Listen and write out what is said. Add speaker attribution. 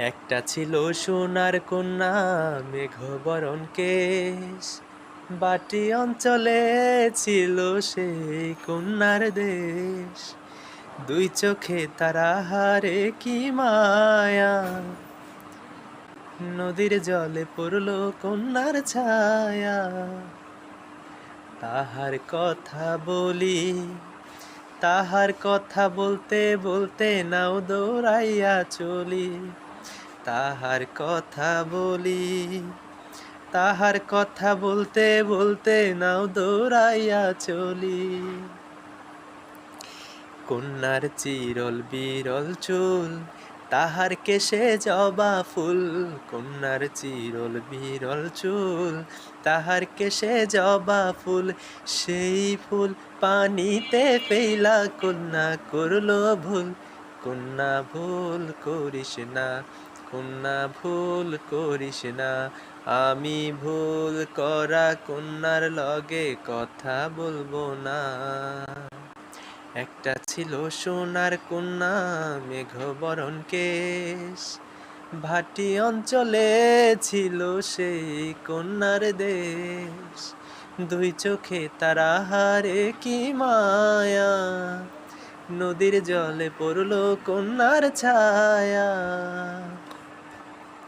Speaker 1: একটা ছিল সোনার কন্যা মেঘবরণ কেশ, বাটি অঞ্চলে ছিল সেই কন্যার দেশ। দুই চোখে তারা হারে কি মায়া, নদীর জলে পড়লো কন্যার ছায়া। তাহার কথা বলি, তাহার কথা বলতে বলতে নাও দৌড়াইয়া চলি। তাহার কথা বলি, তাহার কথা বলতে বলতে নাও দৌড়াইয়া চলি। কন্যার চিরল বিরল চুল, তাহার কেশে জবা ফুল। কন্যার চিরল বিরল চুল, তাহার কেশে জবা ফুল। সেই ফুল পানিতে ফেলা কন্যা করলো ভুল। কন্যা ভুল করিস না, কন্যা ভুল করিস না। আমি ভুল করা কন্যার লগে কথা বলবো না। একটা ছিল সোনার কন্যা মেঘবরণ কেশ, ভাটি অঞ্চলে ছিল সেই কন্যার দেশ। দুই চোখে তারা হারে কি মায়া, নদীর জলে পড়লো কন্যার ছায়া।